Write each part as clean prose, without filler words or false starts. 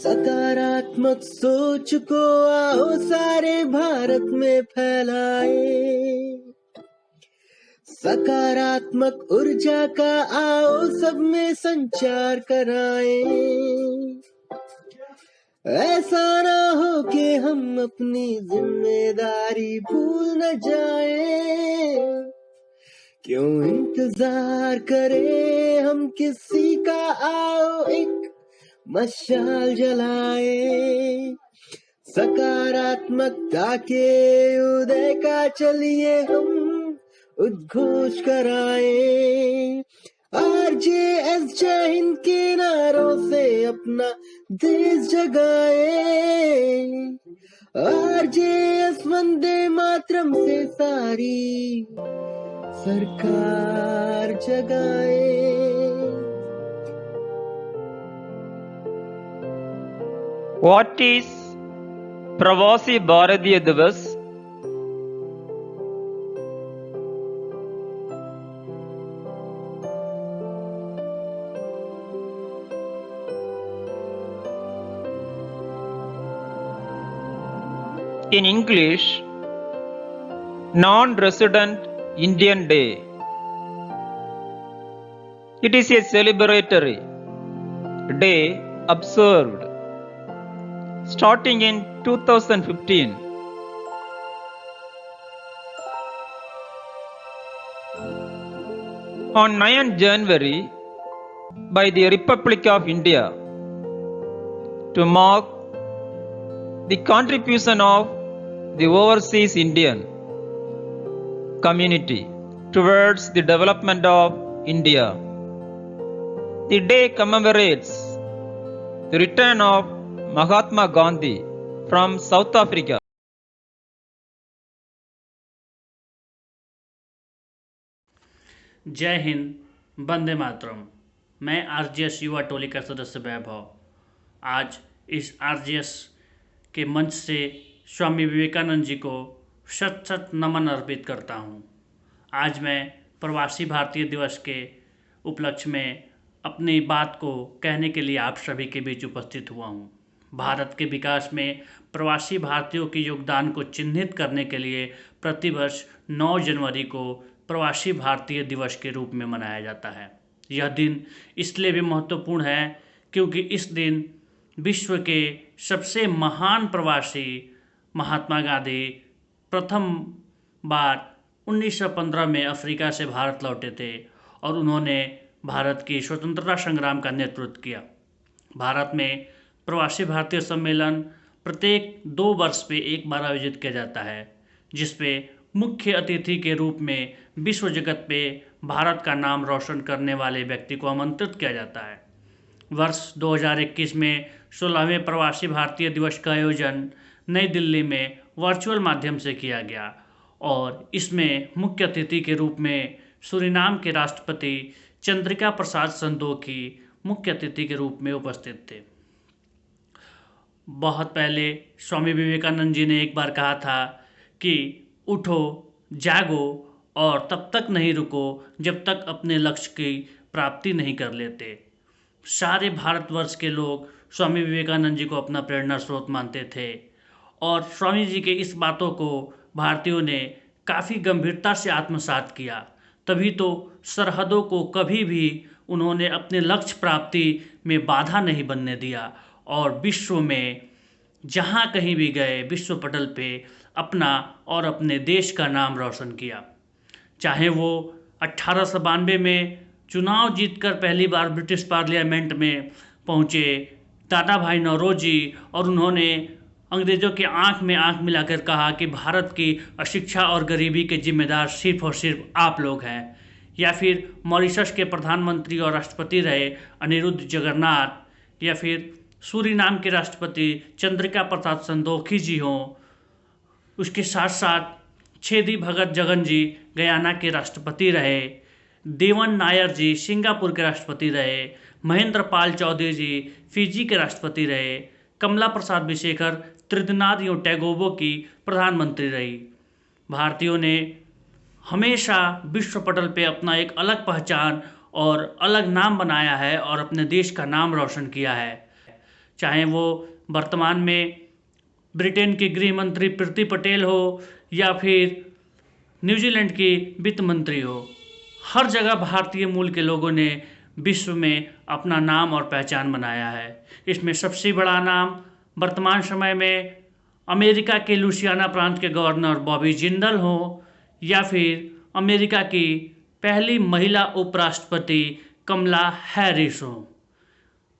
सकारात्मक सोच को आओ सारे भारत में फैलाए, सकारात्मक ऊर्जा का आओ सब में संचार कराए। ऐसा ना हो कि हम अपनी जिम्मेदारी भूल न जाए, क्यों इंतजार करें हम किसी का, आओ एक मशाल जलाए। सकारात्मकता के उदय का चलिए हम उद्घोष कराए। RJS जय हिंद के नारों से अपना देश जगाए, RJS वंदे मातरम से सारी सरकार जगाए। What is Pravasi Bharatiya Divas? In English, Non-Resident Indian Day. It is a celebratory day observed starting in 2015. On 9 January by the Republic of India to mark the contribution of the overseas Indian community towards the development of India. The day commemorates the return of Mahatma Gandhi from South Africa. जय हिंद, वंदे मातरम। मैं RJS युवा टोली का सदस्य वैभव आज इस RJS के मंच से स्वामी विवेकानंद जी को शत शत नमन अर्पित करता हूँ। आज मैं प्रवासी भारतीय दिवस के उपलक्ष्य में अपनी बात को कहने के लिए आप सभी के बीच उपस्थित हुआ हूँ। भारत के विकास में प्रवासी भारतीयों के योगदान को चिन्हित करने के लिए प्रतिवर्ष 9 जनवरी को प्रवासी भारतीय दिवस के रूप में मनाया जाता है। यह दिन इसलिए भी महत्वपूर्ण है क्योंकि इस दिन विश्व के सबसे महान प्रवासी महात्मा गांधी प्रथम बार 1915 में अफ्रीका से भारत लौटे थे और उन्होंने भारत की स्वतंत्रता संग्राम का नेतृत्व किया। भारत में प्रवासी भारतीय सम्मेलन प्रत्येक 2 वर्ष पे एक बार आयोजित किया जाता है, जिसपे मुख्य अतिथि के रूप में विश्व जगत पे भारत का नाम रोशन करने वाले व्यक्ति को आमंत्रित किया जाता है। वर्ष 2021 में 16वें प्रवासी भारतीय दिवस का आयोजन नई दिल्ली में वर्चुअल माध्यम से किया गया और इसमें मुख्य अतिथि के रूप में सूरीनाम के राष्ट्रपति चंद्रिका प्रसाद संतोखी मुख्य अतिथि के रूप में उपस्थित थे। बहुत पहले स्वामी विवेकानंद जी ने एक बार कहा था कि उठो, जागो और तब तक नहीं रुको जब तक अपने लक्ष्य की प्राप्ति नहीं कर लेते। सारे भारतवर्ष के लोग स्वामी विवेकानंद जी को अपना प्रेरणा स्रोत मानते थे और स्वामी जी के इस बातों को भारतीयों ने काफ़ी गंभीरता से आत्मसात किया। तभी तो सरहदों को कभी भी उन्होंने अपने लक्ष्य प्राप्ति में बाधा नहीं बनने दिया और विश्व में जहाँ कहीं भी गए विश्व पटल पे अपना और अपने देश का नाम रोशन किया। चाहे वो 1892 में चुनाव जीतकर पहली बार ब्रिटिश पार्लियामेंट में पहुँचे दादा भाई नौरोजी और उन्होंने अंग्रेज़ों के आंख में आंख मिलाकर कहा कि भारत की अशिक्षा और गरीबी के जिम्मेदार सिर्फ और सिर्फ आप लोग हैं, या फिर मॉरिशस के प्रधानमंत्री और राष्ट्रपति रहे अनिरुद्ध जगन्नाथ, या फिर सूरीनाम के राष्ट्रपति चंद्रिका प्रसाद संतोखी जी हों, उसके साथ साथ छेदी भगत जगन जी गयाना के राष्ट्रपति रहे, देवन नायर जी सिंगापुर के राष्ट्रपति रहे, महेंद्र पाल चौधरी जी फिजी के राष्ट्रपति रहे, कमला प्रसाद बिसेकर त्रिदिनाद यो टैगोबो की प्रधानमंत्री रही। भारतीयों ने हमेशा विश्व पटल पे अपना एक अलग पहचान और अलग नाम बनाया है और अपने देश का नाम रोशन किया है। चाहे वो वर्तमान में ब्रिटेन की गृह मंत्री प्रीति पटेल हो या फिर न्यूजीलैंड की वित्त मंत्री हो। हर जगह भारतीय मूल के लोगों ने विश्व में अपना नाम और पहचान बनाया है। इसमें सबसे बड़ा नाम वर्तमान समय में अमेरिका के लुसियाना प्रांत के गवर्नर बॉबी जिंदल हो या फिर अमेरिका की पहली महिला उपराष्ट्रपति कमला हैरिस हो।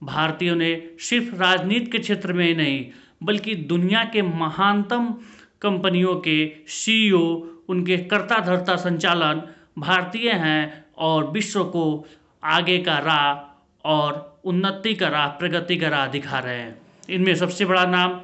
भारतीयों ने सिर्फ राजनीति के क्षेत्र में ही नहीं बल्कि दुनिया के महानतम कंपनियों के सीईओ, उनके कर्ता धर्ता संचालन भारतीय हैं और विश्व को आगे का राह और उन्नति का राह, प्रगति का राह दिखा रहे हैं। इनमें सबसे बड़ा नाम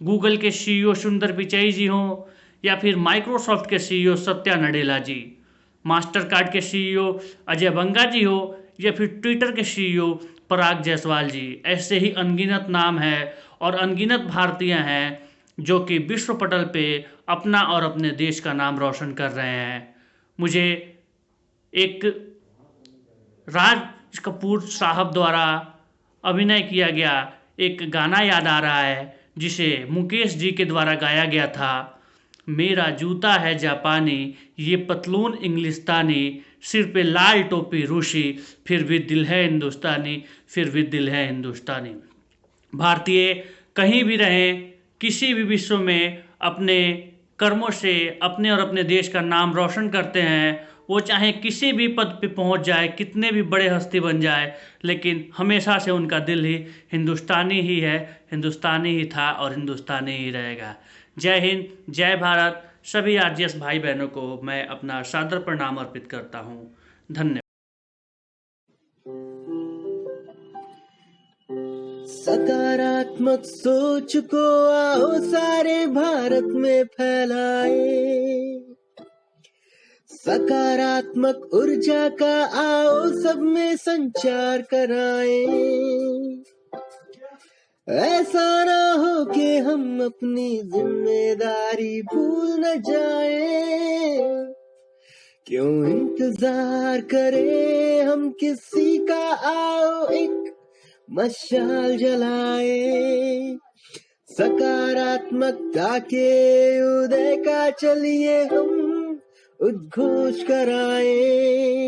गूगल के सीईओ सुंदर पिचई जी हों या फिर माइक्रोसॉफ्ट के सीईओ सत्या नडेला जी, मास्टर कार्ड के सीईओ अजय बंगा जी हो या फिर ट्विटर के सीईओ पराग जायसवाल जी। ऐसे ही अनगिनत नाम है और अनगिनत भारतीय हैं जो कि विश्व पटल पे अपना और अपने देश का नाम रोशन कर रहे हैं। मुझे एक राज कपूर साहब द्वारा अभिनय किया गया एक गाना याद आ रहा है जिसे मुकेश जी के द्वारा गाया गया था। मेरा जूता है जापानी, ये पतलून इंग्लिस्तानी, सिर पे लाल टोपी रूसी, फिर भी दिल है हिंदुस्तानी, फिर भी दिल है हिंदुस्तानी। भारतीय कहीं भी रहें, किसी भी विश्व में अपने कर्मों से अपने और अपने देश का नाम रोशन करते हैं। वो चाहे किसी भी पद पे पहुंच जाए, कितने भी बड़े हस्ती बन जाए, लेकिन हमेशा से उनका दिल ही हिंदुस्तानी ही है, हिंदुस्तानी ही था और हिंदुस्तानी ही रहेगा। जय हिंद, जय भारत। सभी आरजेएस भाई बहनों को मैं अपना सादर प्रणाम अर्पित करता हूँ। धन्यवाद। सकारात्मक सोच को आओ सारे भारत में फैलाए, सकारात्मक ऊर्जा का आओ सब में संचार कराए। ऐसा ना हो कि हम अपनी जिम्मेदारी भूल न जाए। क्यों इंतजार करें हम किसी का, आओ एक मशाल जलाए। सकारात्मकता के उदय का चलिए हम उद्घोष कराए।